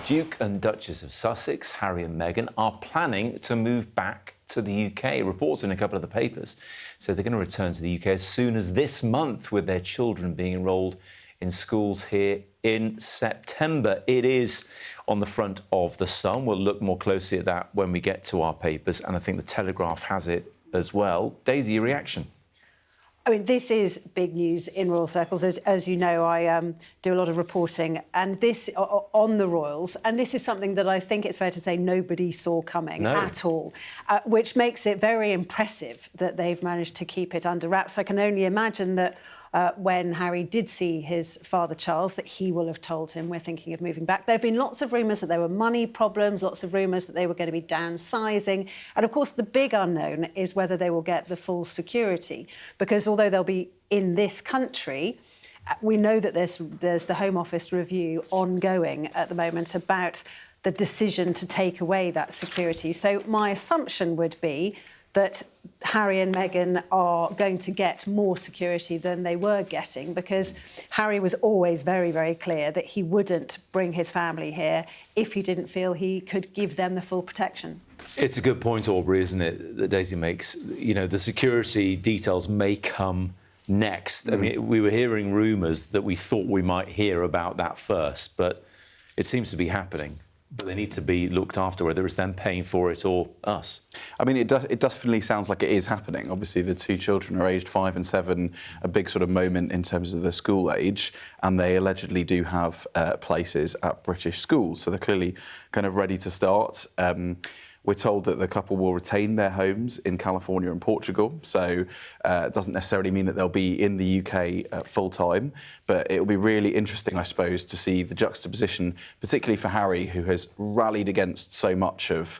Duke and Duchess of Sussex, Harry and Meghan, are planning to move back to the UK. Reports in a couple of the papers say they're going to return to the UK as soon as this month, with their children being enrolled in schools here in September. It is on the front of the Sun. We'll look more closely at that when we get to our papers, and I think the Telegraph has it as well. Daisy, your reaction? I mean, this is big news in royal circles. As you know, I do a lot of reporting and this on the royals, and this is something that I think it's fair to say nobody saw coming at all, which makes it very impressive that they've managed to keep it under wraps. I can only imagine that when Harry did see his father Charles, that he will have told him, we're thinking of moving back. There have been lots of rumours that there were money problems, lots of rumours that they were going to be downsizing. And of course, the big unknown is whether they will get the full security, because although they'll be in this country, we know that there's the Home Office review ongoing at the moment about the decision to take away that security. So my assumption would be that Harry and Meghan are going to get more security than they were getting, because Harry was always very, very clear that he wouldn't bring his family here if he didn't feel he could give them the full protection. It's a good point, Aubrey, isn't it, that Daisy makes? You know, the security details may come next. I mean, we were hearing rumours that we thought we might hear about that first, but it seems to be happening. But they need to be looked after, whether it's them paying for it or us. I mean, it definitely sounds like it is happening. Obviously, the two children are aged 5 and 7, a big sort of moment in terms of the school age, and they allegedly do have places at British schools, so they're clearly kind of ready to start. We're told that the couple will retain their homes in California and Portugal, so it doesn't necessarily mean that they'll be in the UK full-time, but it'll be really interesting, I suppose, to see the juxtaposition, particularly for Harry, who has rallied against so much of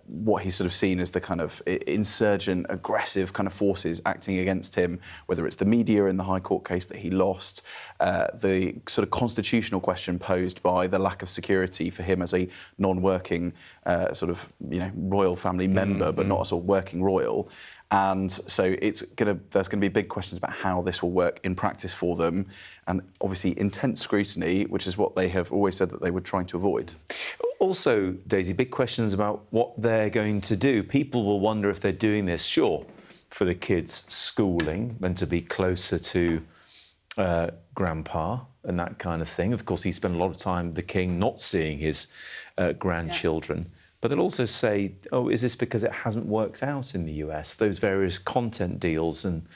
what he's sort of seen as the kind of insurgent, aggressive kind of forces acting against him, whether it's the media in the High Court case that he lost, the sort of constitutional question posed by the lack of security for him as a non-working sort of, you know, royal family member, but not a sort of working royal. And so there's going to be big questions about how this will work in practice for them, and obviously intense scrutiny, which is what they have always said that they were trying to avoid. Also, Daisy, big questions about what they're going to do. People will wonder if they're doing this, sure, for the kids' schooling and to be closer to grandpa and that kind of thing. Of course, he spent a lot of time, the king, not seeing his grandchildren. Yeah. But they'll also say, oh, is this because it hasn't worked out in the US? Those various content deals and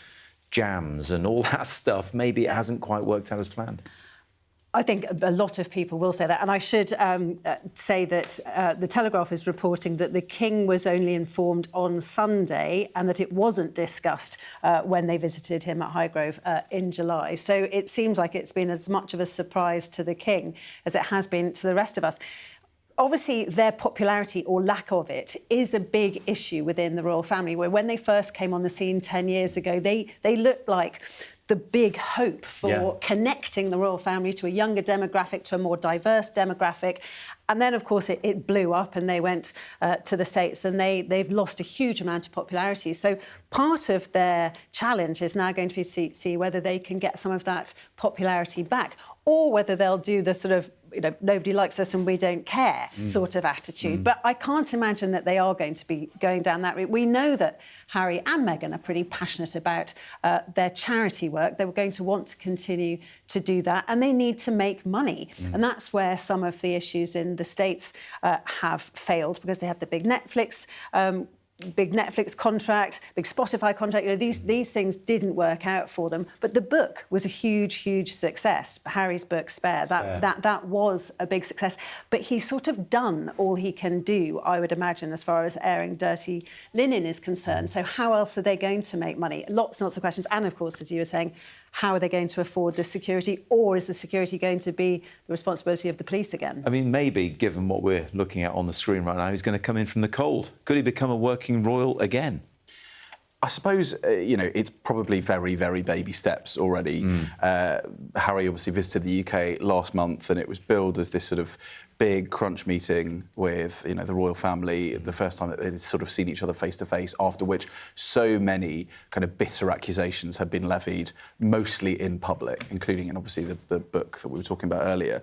jams and all that stuff, maybe it hasn't quite worked out as planned. I think a lot of people will say that. And I should say that the Telegraph is reporting that the King was only informed on Sunday and that it wasn't discussed when they visited him at Highgrove in July. So it seems like it's been as much of a surprise to the King as it has been to the rest of us. Obviously, their popularity or lack of it is a big issue within the royal family, where when they first came on the scene 10 years ago, they looked like the big hope for connecting the royal family to a younger demographic, to a more diverse demographic. And then, of course, it blew up and they went to the States, and they've lost a huge amount of popularity. So part of their challenge is now going to be to see whether they can get some of that popularity back, or whether they'll do the sort of, you know, nobody likes us and we don't care sort of attitude. But I can't imagine that they are going to be going down that route. We know that Harry and Meghan are pretty passionate about their charity work. They were going to want to continue to do that, and they need to make money. And that's where some of the issues in the States have failed, because they had the big Netflix contract, big Spotify contract. You know, these things didn't work out for them. But the book was a huge success. Harry's book, Spare, that was a big success. But he's sort of done all he can do, I would imagine, as far as airing dirty linen is concerned. So how else are they going to make money? Lots and lots of questions. And of course, as you were saying, how are they going to afford the security? Or is the security going to be the responsibility of the police again? I mean, maybe, given what we're looking at on the screen right now, he's going to come in from the cold. Could he become a working royal again? I suppose, you know, it's probably very, very baby steps already. Harry obviously visited the UK last month, and it was billed as this sort of big crunch meeting with the royal family, the first time that they'd sort of seen each other face to face, after which so many kind of bitter accusations had been levied, mostly in public, including in obviously the book that we were talking about earlier.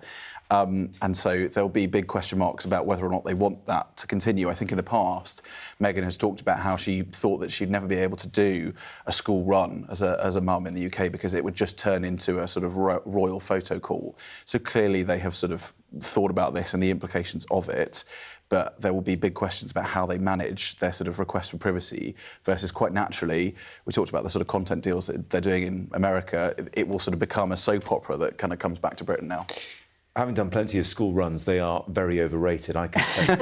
And so there'll be big question marks about whether or not they want that to continue. I think in the past, Meghan has talked about how she thought that she'd never be able to do a school run as a mum in the UK because it would just turn into a sort of royal photo call. So clearly they have sort of thought about this and the implications of it, but there will be big questions about how they manage their sort of request for privacy versus, quite naturally, we talked about the sort of content deals that they're doing in America. It will sort of become a soap opera that kind of comes back to Britain now. Having done plenty of school runs, they are very overrated, I can tell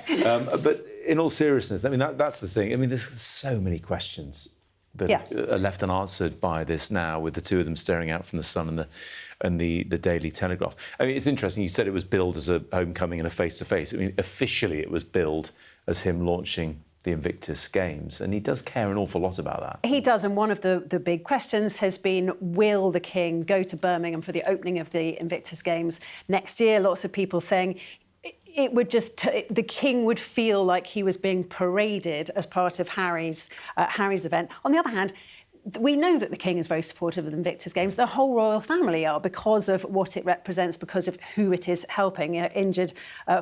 you. But in all seriousness, I mean, that's the thing. I mean, there's so many questions that are left unanswered by this now, with the two of them staring out from the Sun and the Daily Telegraph. I mean, it's interesting. You said it was billed as a homecoming and a face-to-face. I mean, officially it was billed as him launching the Invictus Games, and he does care an awful lot about that. He does, and one of the big questions has been, will the King go to Birmingham for the opening of the Invictus Games next year? Lots of people saying it would just the King would feel like he was being paraded as part of Harry's event. On the other hand, we know that the King is very supportive of the Invictus Games. The whole royal family are, because of what it represents, because of who it is helping, injured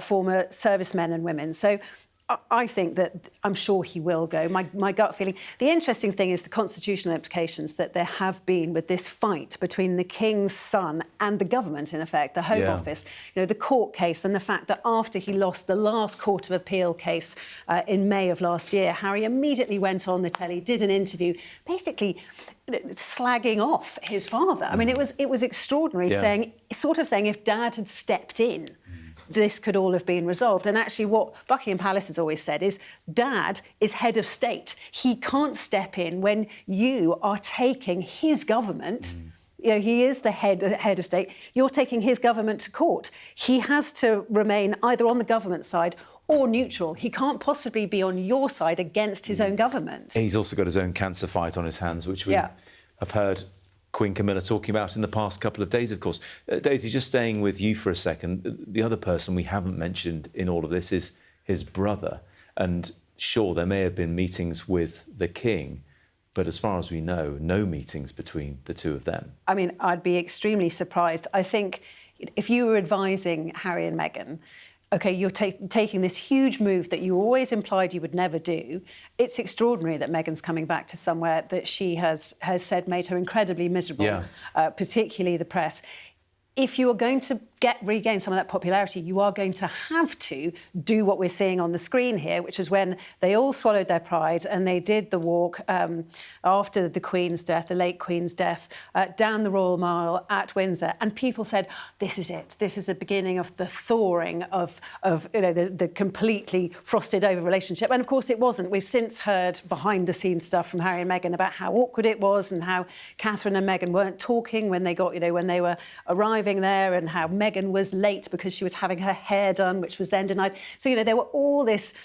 former servicemen and women. So I think that I'm sure he will go. My gut feeling. The interesting thing is the constitutional implications that there have been with this fight between the King's son and the government, in effect, the Home Office. The court case, and the fact that after he lost the last Court of Appeal case in May of last year, Harry immediately went on the telly, did an interview, basically slagging off his father. I mean, it was extraordinary, saying if Dad had stepped in, this could all have been resolved. And actually what Buckingham Palace has always said is, Dad is head of state. He can't step in when you are taking his government. He is the head of state. You're taking his government to court. He has to remain either on the government side or neutral. He can't possibly be on your side against his own government. He's also got his own cancer fight on his hands, which we have heard Queen Camilla talking about in the past couple of days, of course. Daisy, just staying with you for a second, the other person we haven't mentioned in all of this is his brother. And sure, there may have been meetings with the King, but as far as we know, no meetings between the two of them. I mean, I'd be extremely surprised. I think if you were advising Harry and Meghan, OK, you're taking this huge move that you always implied you would never do. It's extraordinary that Meghan's coming back to somewhere that she has said made her incredibly miserable, particularly the press. If you are going to regain some of that popularity, you are going to have to do what we're seeing on the screen here, which is when they all swallowed their pride and they did the walk after the Queen's death, the late Queen's death, down the Royal Mile at Windsor. And people said, this is it. This is the beginning of the thawing of the completely frosted over relationship. And of course it wasn't. We've since heard behind the scenes stuff from Harry and Meghan about how awkward it was and how Catherine and Meghan weren't talking when they when they were arriving there, and how Meghan was late because she was having her hair done, which was then denied. So, there were all this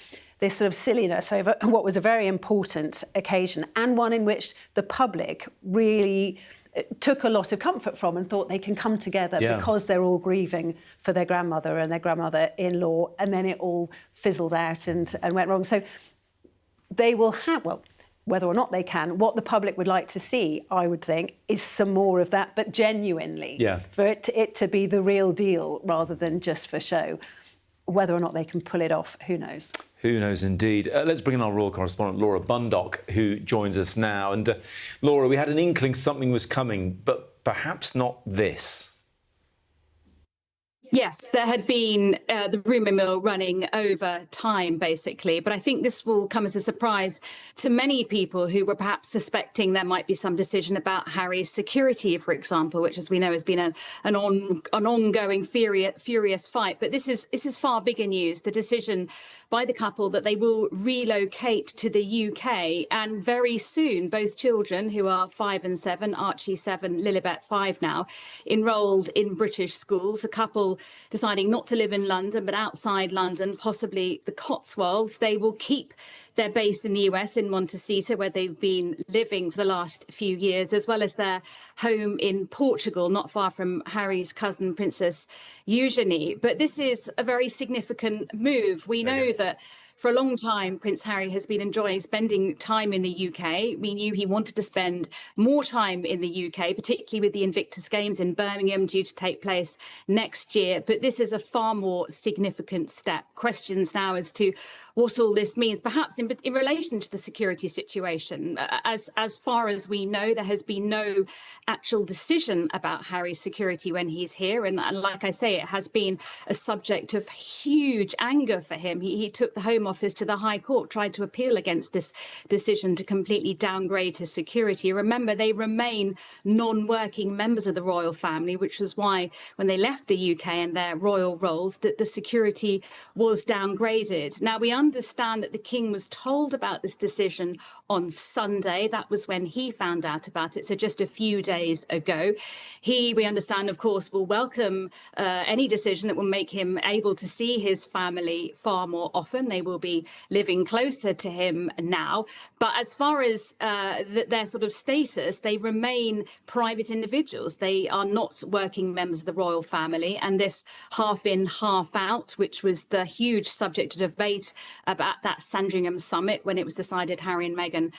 sort of silliness over what was a very important occasion, and one in which the public really took a lot of comfort from and thought they can come together because they're all grieving for their grandmother and their grandmother-in-law, and then it all fizzled out and went wrong. So they will have, whether or not they can, what the public would like to see, I would think, is some more of that, but genuinely, for it to be the real deal rather than just for show. Whether or not they can pull it off, who knows? Who knows indeed. Let's bring in our royal correspondent, Laura Bundock, who joins us now. And Laura, we had an inkling something was coming, but perhaps not this. Yes, there had been the rumour mill running over time, basically. But I think this will come as a surprise to many people who were perhaps suspecting there might be some decision about Harry's security, for example, which, as we know, has been an ongoing furious fight. But this is far bigger news. The decision by the couple that they will relocate to the UK, and very soon both children, who are 5 and 7, Archie 7, Lilibet 5 now, enrolled in British schools. A couple deciding not to live in London, but outside London, possibly the Cotswolds. They will keep their base in the US in Montecito, where they've been living for the last few years, as well as their home in Portugal, not far from Harry's cousin, Princess Eugenie. But this is a very significant move. We know that for a long time, Prince Harry has been enjoying spending time in the UK. We knew he wanted to spend more time in the UK, particularly with the Invictus Games in Birmingham due to take place next year. But this is a far more significant step. Questions now as to what all this means, perhaps in relation to the security situation. As far as we know, there has been no actual decision about Harry's security when he's here. And like I say, it has been a subject of huge anger for him. He took the Home Office to the High Court, tried to appeal against this decision to completely downgrade his security. Remember, they remain non-working members of the royal family, which was why when they left the UK and their royal roles, that the security was downgraded. Now, we understand that the King was told about this decision on Sunday. That was when he found out about it, so just a few days ago. We understand, of course, will welcome any decision that will make him able to see his family far more often. They will be living closer to him now. But as far as their sort of status, they remain private individuals. They are not working members of the royal family. And this half in, half out, which was the huge subject of debate about that Sandringham summit when it was decided Harry and Meghan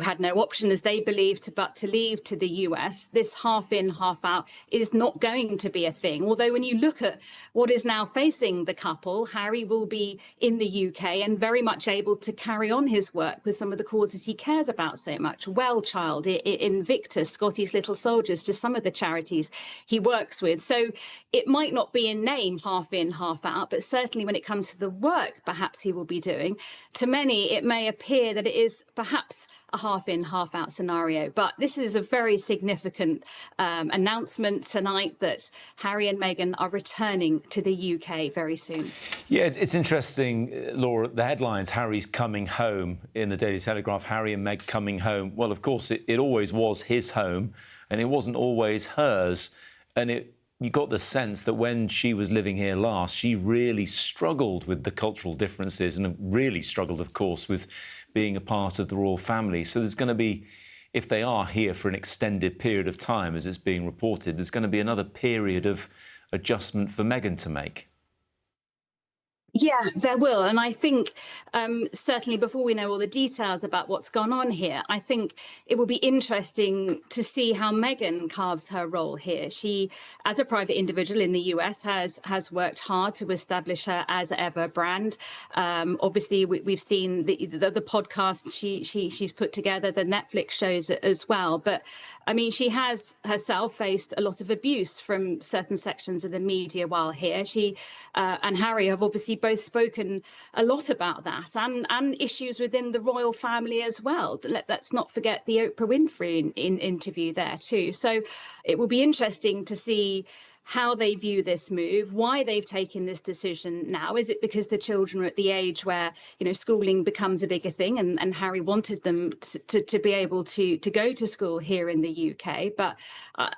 had no option, as they believed, but to leave to the US. This half in, half out is not going to be a thing. Although when you look at what is now facing the couple, Harry will be in the UK and very much able to carry on his work with some of the causes he cares about so much. Well Child, Invictus, Scotty's Little Soldiers, just some of the charities he works with. So it might not be in name half in, half out, but certainly when it comes to the work perhaps he will be doing, to many it may appear that it is perhaps a half in, half out scenario. But this is a very significant announcement tonight that Harry and Meghan are returning to the UK very soon. Yeah, it's interesting, Laura, the headlines, Harry's coming home in the Daily Telegraph, Harry and Meg coming home. Well, of course, it always was his home and it wasn't always hers. And you got the sense that when she was living here last, she really struggled with the cultural differences and really struggled, of course, with being a part of the royal family. So there's going to be, if they are here for an extended period of time, as it's being reported, there's going to be another period of adjustment for Meghan to make. Yeah, there will. And I think certainly before we know all the details about what's gone on here, I think it will be interesting to see how Meghan carves her role here. She, as a private individual in the US, has worked hard to establish her as ever brand. Obviously, we've seen the podcasts she's put together, the Netflix shows as well. But I mean, she has herself faced a lot of abuse from certain sections of the media while here. She and Harry have obviously both spoken a lot about that and issues within the royal family as well. Let's not forget the Oprah Winfrey interview there too. So it will be interesting to see how they view this move, why they've taken this decision now. Is it because the children are at the age where, you know, schooling becomes a bigger thing and Harry wanted them to be able to go to school here in the UK? But,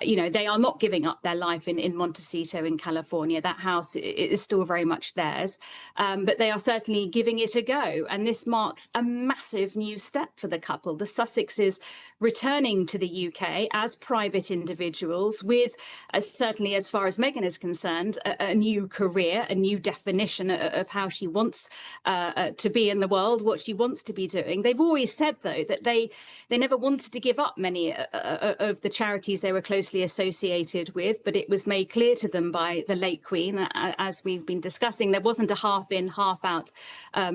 you know, they are not giving up their life in Montecito in California. That house is still very much theirs. But they are certainly giving it a go. And this marks a massive new step for the couple. The Sussexes returning to the UK as private individuals with, certainly as far as Meghan is concerned, a new career, a new definition of how she wants to be in the world, what she wants to be doing. They've always said, though, that they never wanted to give up many of the charities they were closely associated with, but it was made clear to them by the late Queen, as we've been discussing, there wasn't a half in, half out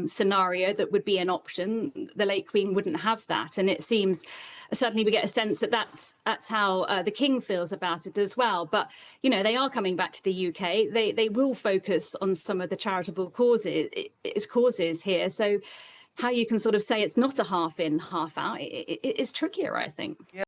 scenario that would be an option. The late Queen wouldn't have that. And it seems, certainly we get a sense that that's how the King feels about it as well. But, you know, they are coming back to the UK. They will focus on some of the charitable causes here. So how you can sort of say it's not a half in, half out, it's trickier, I think.